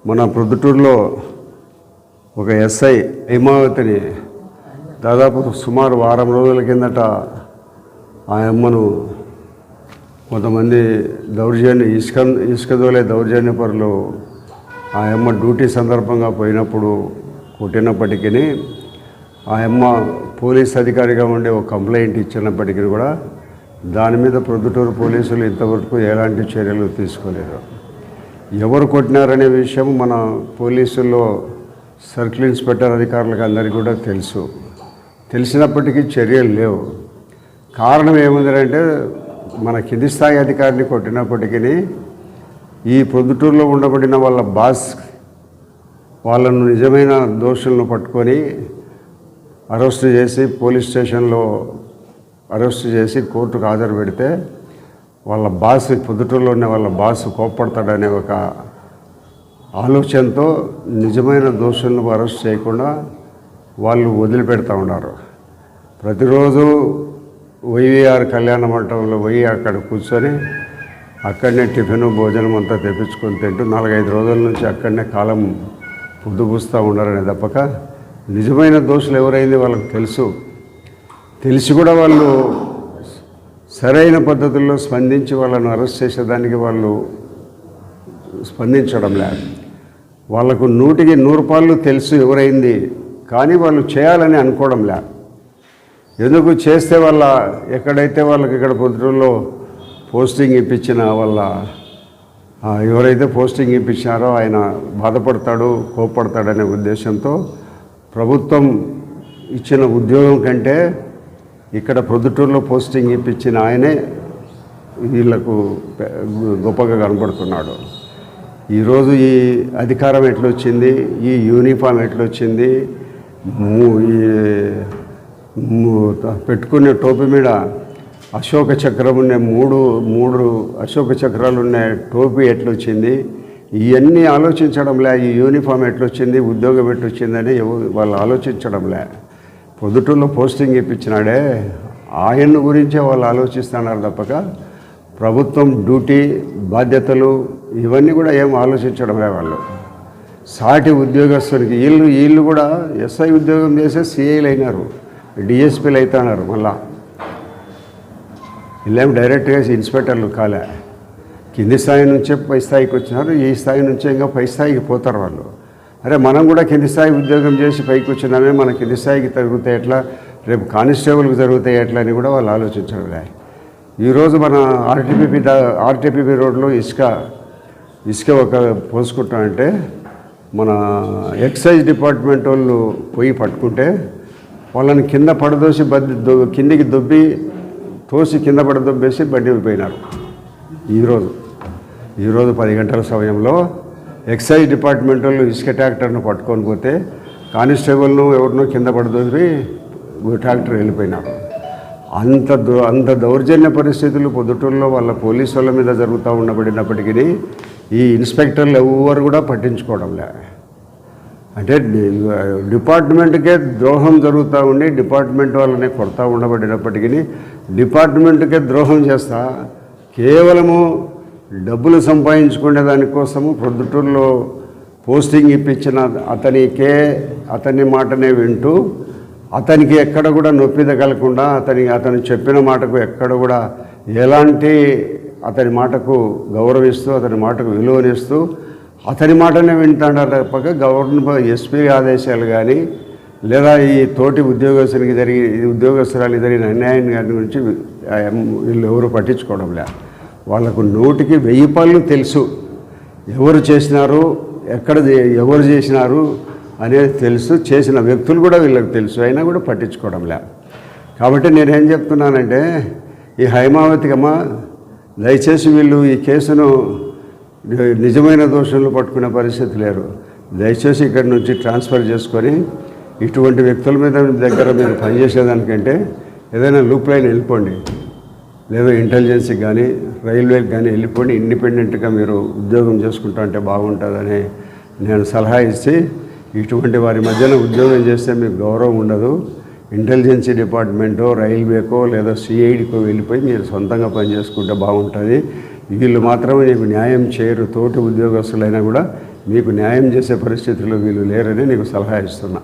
మన ప్రొద్దుటూరులో ఒక ఎస్ఐ హైమావతిని దాదాపు సుమారు వారం రోజుల కిందట ఆ అమ్మను కొంతమంది ఇసుక దోలే దౌర్జన్యపరులు ఆ అమ్మ డ్యూటీ సందర్భంగా పోయినప్పుడు కొట్టినప్పటికీ ఆ అమ్మ పోలీస్ అధికారిగా ఉండే ఒక కంప్లైంట్ ఇచ్చినప్పటికీ కూడా దాని మీద ప్రొద్దుటూరు పోలీసులు ఇంతవరకు ఎలాంటి చర్యలు తీసుకోలేదు. ఎవరు కొట్టినారనే విషయం మన పోలీసుల్లో సర్కిల్ ఇన్స్పెక్టర్ అధికారులకు అందరికీ కూడా తెలిసినప్పటికీ చర్యలు లేవు. కారణం ఏముందంటే మన కింది స్థాయి అధికారిని కొట్టినప్పటికీ ఈ ప్రొద్దుటూరులో ఉండబడిన వాళ్ళ బాస్ వాళ్ళను నిజమైన దోషులను పట్టుకొని అరెస్టు చేసి పోలీస్ స్టేషన్లో అరెస్టు చేసి కోర్టుకు హాజరు పెడితే వాళ్ళ బాస్ ప్రొద్దుటూరులో ఉన్న వాళ్ళ బాస్ కోప్పడతాడనే ఒక ఆలోచనతో నిజమైన దోషులను అరెస్ట్ చేయకుండా వాళ్ళు వదిలిపెడతా ఉన్నారు. ప్రతిరోజు వైవిఆర్ కళ్యాణ మండపంలో పోయి అక్కడ కూర్చొని అక్కడనే టిఫిన్ భోజనం అంతా తెప్పించుకొని తింటూ 4-5 రోజుల నుంచి అక్కడనే కాలం పొద్దుపూస్తూ ఉన్నారనే తప్పక నిజమైన దోషులు ఎవరైంది వాళ్ళకి తెలిసి కూడా వాళ్ళు సరైన పద్ధతుల్లో స్పందించి వాళ్ళను అరెస్ట్ చేసేదానికి వాళ్ళు స్పందించడం లేదు. వాళ్ళకు 100% తెలుసు ఎవరైంది, కానీ వాళ్ళు చేయాలని అనుకోవడం లేదు. ఎందుకు చేస్తే వాళ్ళ ఎక్కడైతే వాళ్ళకి ఇక్కడ పొద్దుటూరులో పోస్టింగ్ ఇప్పించిన వాళ్ళ ఎవరైతే పోస్టింగ్ ఇప్పించారో ఆయన బాధపడతాడు, కోప్పడతాడనే ఉద్దేశంతో ప్రభుత్వం ఇచ్చిన ఉద్యోగం కంటే ఇక్కడ ప్రొద్దుటూరులో పోస్టింగ్ ఇప్పించిన ఆయనే వీళ్లకు గొప్పగా కనబడుతున్నాడు. ఈరోజు ఈ అధికారం ఎట్లొచ్చింది, ఈ యూనిఫామ్ ఎట్లొచ్చింది, పెట్టుకునే టోపీ మీద అశోక చక్రం ఉన్న మూడు అశోక చక్రాలు ఉన్న టోపీ ఎట్లొచ్చింది, ఇవన్నీ ఆలోచించడంలే. ఈ యూనిఫామ్ ఎట్లొచ్చింది, ఉద్యోగం ఎట్లొచ్చిందని వాళ్ళు ఆలోచించడంలే. పొద్దుటూరులో పోస్టింగ్ ఇప్పించినాడే ఆయన గురించే వాళ్ళు ఆలోచిస్తున్నారు తప్పక ప్రభుత్వం డ్యూటీ బాధ్యతలు ఇవన్నీ కూడా ఏం ఆలోచించడమే. వాళ్ళు సాటి ఉద్యోగస్తునికి వీళ్ళు కూడా ఎస్ఐ ఉద్యోగం చేసే సిఐలు అయినారు, డిఎస్పీలు అవుతున్నారు. మళ్ళా వీళ్ళేం డైరెక్ట్గా ఇన్స్పెక్టర్లు కాలే. కింది స్థాయి నుంచే పై స్థాయికి వచ్చినారు, ఈ స్థాయి నుంచే ఇంకా పై స్థాయికి పోతారు వాళ్ళు. అరే మనం కూడా కింది స్థాయి ఉద్యోగం చేసి పైకి వచ్చినామే, మన కింది స్థాయికి జరుగుతాయి ఎట్లా, రేపు కానిస్టేబుల్కి జరుగుతాయి ఎట్లా అని కూడా వాళ్ళు ఆలోచించడం. ఈరోజు మన ఆర్టీపీపీ రోడ్లో ఇసుక ఒక పోసుకుంటామంటే మన ఎక్సైజ్ డిపార్ట్మెంట్ వాళ్ళు పోయి పట్టుకుంటే వాళ్ళని కింద పడదోసి కిందికి దొబ్బి తోసి కింద పడదొబ్బేసి బండి పోయినారు. ఈరోజు 10 గంటల సమయంలో ఎక్సైజ్ డిపార్ట్మెంట్ వాళ్ళు ఇసుక ట్రాక్టర్ను పట్టుకొని పోతే కానిస్టేబుల్ను ఎవరినో కింద పడదోసి ట్రాక్టర్ వెళ్ళిపోయినారు. అంత దౌర్జన్య పరిస్థితులు పొద్దుటూరులో వాళ్ళ పోలీసు వాళ్ళ మీద జరుగుతూ ఉండబడినప్పటికీ ఈ ఇన్స్పెక్టర్లు ఎవరు కూడా పట్టించుకోవడం లే. అంటే డిపార్ట్మెంట్కే ద్రోహం జరుగుతూ ఉండి డిపార్ట్మెంట్ వాళ్ళనే కొడతా ఉండబడినప్పటికీ డిపార్ట్మెంట్కే ద్రోహం చేస్తా కేవలము డబ్బులు సంపాదించుకునే దానికోసము ప్రొద్దుటూరులో పోస్టింగ్ ఇప్పించిన అతని మాటనే వింటూ అతనికి ఎక్కడ కూడా నొప్పి తగలకుండా అతను చెప్పిన మాటకు ఎక్కడ కూడా ఎలాంటి అతని మాటకు గౌరవిస్తూ అతని మాటకు విలువనిస్తూ అతని మాటనే వింటాడు తప్పక ఎస్పీ ఆదేశాలు కానీ లేదా ఈ తోటి ఉద్యోగస్తురాలు జరిగిన అన్యాయం గారి గురించి వీళ్ళు ఎవరు పట్టించుకోవడం లే. వాళ్ళకు 100కి 1000 తెలుసు ఎవరు చేసినారు, ఎవరు చేసినారు అనేది తెలుసు, చేసిన వ్యక్తులు కూడా వీళ్ళకి తెలుసు, అయినా కూడా పట్టించుకోవడం లే. కాబట్టి నేనేం చెప్తున్నానంటే ఈ హైమావతికమ్మ దయచేసి వీళ్ళు ఈ కేసును నిజమైన దోషులను పట్టుకునే పరిస్థితి లేరు. దయచేసి ఇక్కడి నుంచి ట్రాన్స్ఫర్ చేసుకొని ఇటువంటి వ్యక్తుల మీద దగ్గర మీరు పనిచేసేదానికంటే ఏదైనా లూప్ లైన్ వెళ్ళిపోండి, లేదా ఇంటెలిజెన్స్కి కానీ రైల్వేకి కానీ వెళ్ళిపోండి, ఇండిపెండెంట్గా మీరు ఉద్యోగం చేసుకుంటా అంటే బాగుంటుందని నేను సలహా ఇచ్చి ఇటువంటి వారి మధ్యన ఉద్యోగం చేస్తే మీకు గౌరవం ఉండదు, ఇంటెలిజెన్సీ డిపార్ట్మెంటో రైల్వేకో లేదా సిఐడికో వెళ్ళిపోయి మీరు సొంతంగా పనిచేసుకుంటే బాగుంటుంది. వీళ్ళు మాత్రమే నీకు న్యాయం చేయరు, తోటి ఉద్యోగస్తులైనా కూడా మీకు న్యాయం చేసే పరిస్థితుల్లో వీళ్ళు లేరని నీకు సలహా ఇస్తున్నా.